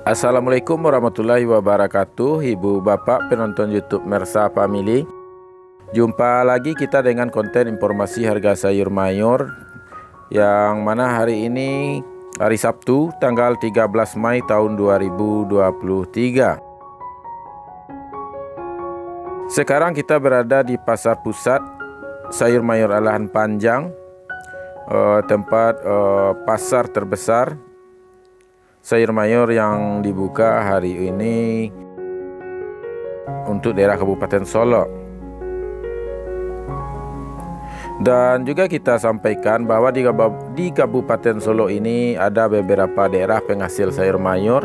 Assalamualaikum warahmatullahi wabarakatuh, Ibu Bapak penonton YouTube Mersa Family. Jumpa lagi kita dengan konten informasi harga sayur mayur, yang mana hari ini hari Sabtu tanggal 13 Mei tahun 2023. Sekarang kita berada di Pasar Pusat Sayur Mayur Alahan Panjang, tempat pasar terbesar sayur mayur yang dibuka hari ini untuk daerah Kabupaten Solok. Dan juga kita sampaikan bahwa di Kabupaten Solok ini ada beberapa daerah penghasil sayur mayur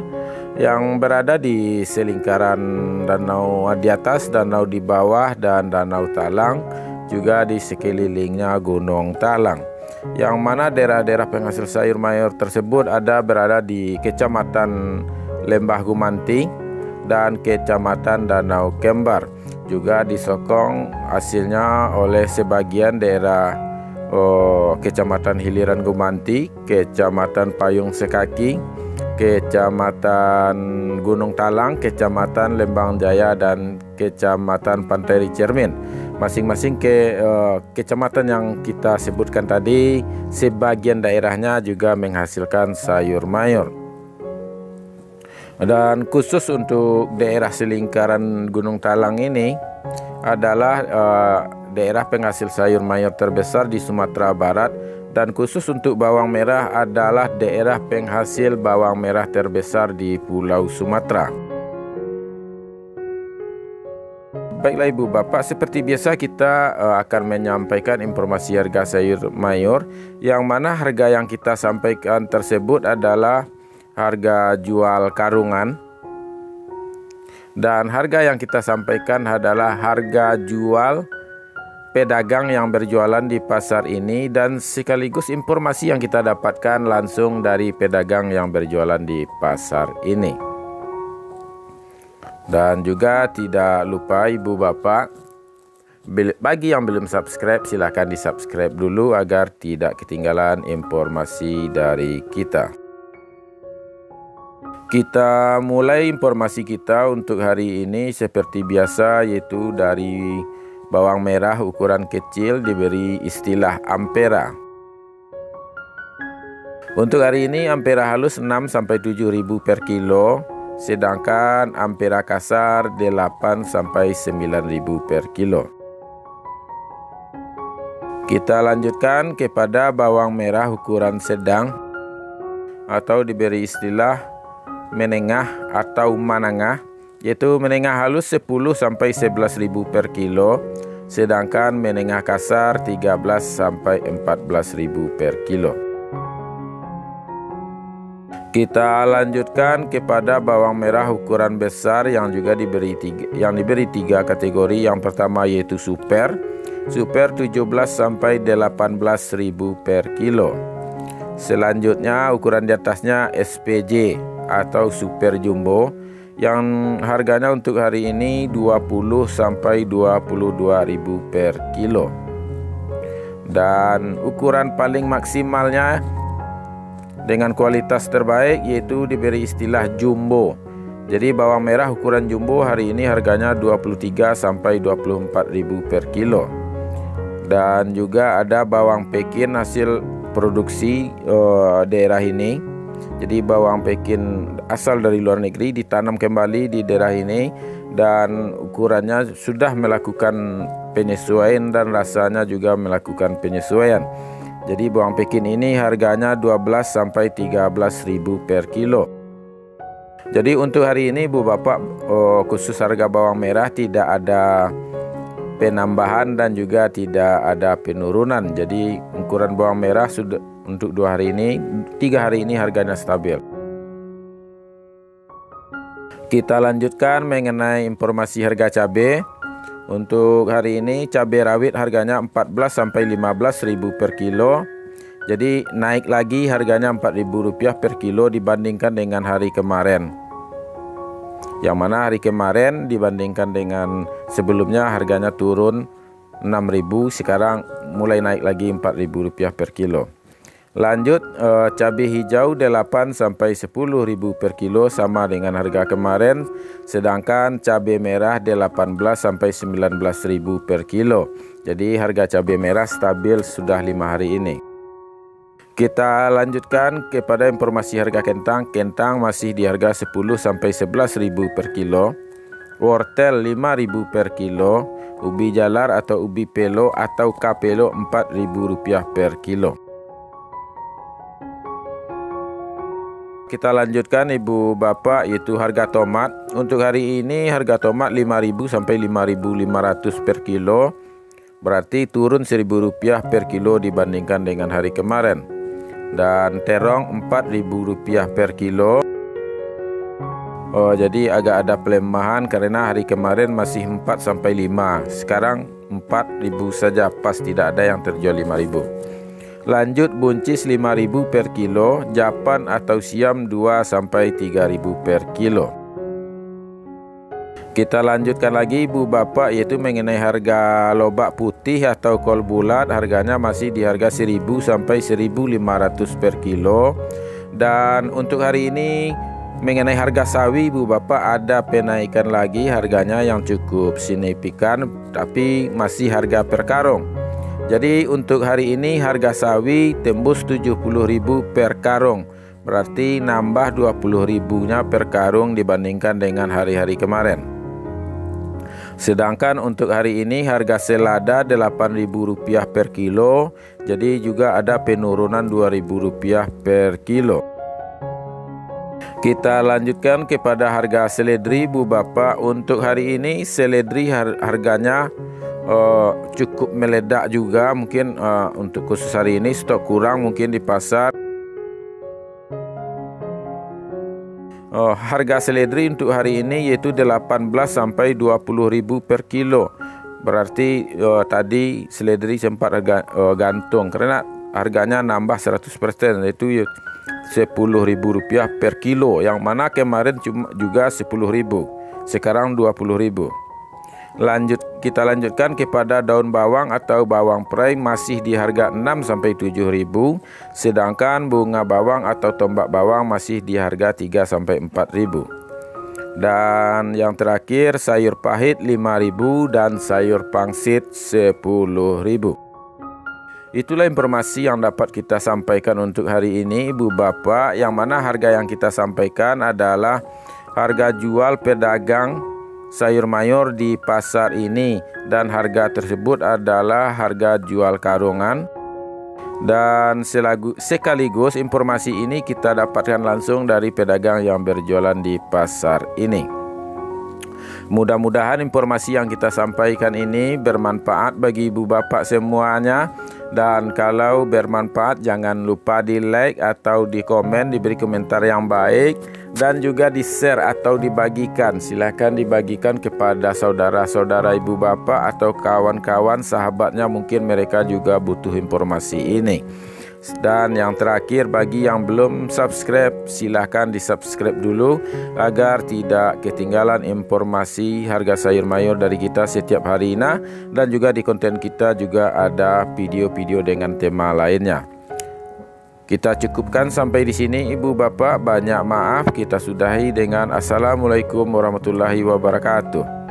yang berada di selingkaran danau di atas, danau di bawah, dan danau Talang, juga di sekelilingnya Gunung Talang. Yang mana daerah-daerah penghasil sayur mayur tersebut berada di Kecamatan Lembah Gumanti dan Kecamatan Danau Kembar. Juga disokong hasilnya oleh sebagian daerah Kecamatan Hiliran Gumanti, Kecamatan Payung Sekaki, Kecamatan Gunung Talang, Kecamatan Lembang Jaya, dan Kecamatan Pantai Cermin. Masing-masing kecamatan yang kita sebutkan tadi, sebagian daerahnya juga menghasilkan sayur mayur. Dan khusus untuk daerah selingkaran Gunung Talang ini adalah daerah penghasil sayur mayur terbesar di Sumatera Barat, dan khusus untuk bawang merah adalah daerah penghasil bawang merah terbesar di Pulau Sumatera. Baiklah Ibu Bapak, seperti biasa kita akan menyampaikan informasi harga sayur mayur, yang mana harga yang kita sampaikan tersebut adalah harga jual karungan, dan harga yang kita sampaikan adalah harga jual pedagang yang berjualan di pasar ini, dan sekaligus informasi yang kita dapatkan langsung dari pedagang yang berjualan di pasar ini. Dan juga tidak lupa Ibu Bapak, bagi yang belum subscribe silahkan di subscribe dulu agar tidak ketinggalan informasi dari kita. Kita mulai informasi kita untuk hari ini seperti biasa, yaitu dari bawang merah ukuran kecil diberi istilah ampera. Untuk hari ini ampera halus 6-7 ribu per kilo, sedangkan ampera kasar 8-9 ribu per kilo. Kita lanjutkan kepada bawang merah ukuran sedang atau diberi istilah menengah atau manangah, yaitu menengah halus 10-11 ribu per kilo, sedangkan menengah kasar 13-14 ribu per kilo. Kita lanjutkan kepada bawang merah ukuran besar yang juga diberi tiga kategori. Yang pertama yaitu super 17-18 ribu per kilo. Selanjutnya ukuran di atasnya SPJ atau super jumbo, yang harganya untuk hari ini 20-22 ribu per kilo. Dan ukuran paling maksimalnya dengan kualitas terbaik yaitu diberi istilah jumbo. Jadi bawang merah ukuran jumbo hari ini harganya 23-24 ribu per kilo. Dan juga ada bawang Pekin hasil produksi daerah ini. Jadi bawang Pekin asal dari luar negeri ditanam kembali di daerah ini, dan ukurannya sudah melakukan penyesuaian dan rasanya juga melakukan penyesuaian. Jadi bawang Pekin ini harganya 12-13 ribu per kilo. Jadi untuk hari ini Bu Bapak, khusus harga bawang merah tidak ada penambahan dan juga tidak ada penurunan. Jadi ukuran bawang merah sudah untuk 3 hari ini harganya stabil. Kita lanjutkan mengenai informasi harga cabai. Untuk hari ini cabai rawit harganya 14-15 ribu per kilo. Jadi naik lagi harganya Rp4.000 per kilo dibandingkan dengan hari kemarin. Yang mana hari kemarin dibandingkan dengan sebelumnya harganya turun 6.000, sekarang mulai naik lagi Rp4.000 per kilo. Lanjut cabai hijau 8 sampai 10.000 per kilo sama dengan harga kemarin, sedangkan cabai merah 18 sampai 19.000 per kilo. Jadi harga cabai merah stabil sudah 5 hari ini. Kita lanjutkan kepada informasi harga kentang. Kentang masih di harga 10 sampai 11.000 per kilo. Wortel 5.000 per kilo. Ubi jalar atau ubi pelo atau kapelo Rp4.000 per kilo. Kita lanjutkan ibu bapak, yaitu harga tomat. Untuk hari ini harga tomat 5.000 sampai 5.500 per kilo. Berarti turun Rp1.000 per kilo dibandingkan dengan hari kemarin. Dan terong Rp4.000 per kilo. Jadi agak ada pelemahan karena hari kemarin masih 4 sampai 5. Sekarang 4.000 saja, pas tidak ada yang terjual 5.000. Lanjut buncis 5.000 per kilo, japan atau siam 2 sampai 3.000 per kilo. Kita lanjutkan lagi ibu bapak, yaitu mengenai harga lobak putih atau kol bulat. Harganya masih di harga 1.000 sampai 1.500 per kilo. Dan untuk hari ini mengenai harga sawi ibu bapak, ada penaikan lagi harganya yang cukup signifikan, tapi masih harga per karung. Jadi untuk hari ini harga sawi tembus 70.000 per karung. Berarti nambah 20.000-nya per karung dibandingkan dengan hari-hari kemarin. Sedangkan untuk hari ini harga selada Rp8.000 per kilo. Jadi juga ada penurunan Rp2.000 per kilo. Kita lanjutkan kepada harga seledri bu bapak. Untuk hari ini seledri harganya cukup meledak juga. Mungkin untuk khusus hari ini stok kurang mungkin di pasar. Harga seledri untuk hari ini yaitu 18 sampai 20.000 per kilo. Berarti tadi seledri sempat gantung karena harganya nambah 100%, yaitu Rp10.000 per kilo, yang mana kemarin juga 10.000, sekarang 20.000. Kita lanjutkan kepada daun bawang atau bawang prei, masih di harga 6 sampai 7.000, sedangkan bunga bawang atau tombak bawang masih di harga 3 sampai 4.000. Dan yang terakhir sayur pahit 5.000 dan sayur pangsit 10.000. Itulah informasi yang dapat kita sampaikan untuk hari ini ibu bapak, yang mana harga yang kita sampaikan adalah harga jual pedagang sayur mayur di pasar ini, dan harga tersebut adalah harga jual karungan. Dan sekaligus informasi ini kita dapatkan langsung dari pedagang yang berjualan di pasar ini. Mudah-mudahan informasi yang kita sampaikan ini bermanfaat bagi ibu bapak semuanya. Dan kalau bermanfaat jangan lupa di like atau di komen, diberi komentar yang baik, dan juga di share atau dibagikan. Silahkan dibagikan kepada saudara-saudara ibu bapak atau kawan-kawan sahabatnya, mungkin mereka juga butuh informasi ini. Dan yang terakhir, bagi yang belum subscribe, silahkan di subscribe dulu agar tidak ketinggalan informasi harga sayur mayur dari kita setiap hari ini. Dan juga di konten kita juga ada video-video dengan tema lainnya. Kita cukupkan sampai di sini ibu bapak. Banyak maaf, kita sudahi dengan Assalamualaikum warahmatullahi wabarakatuh.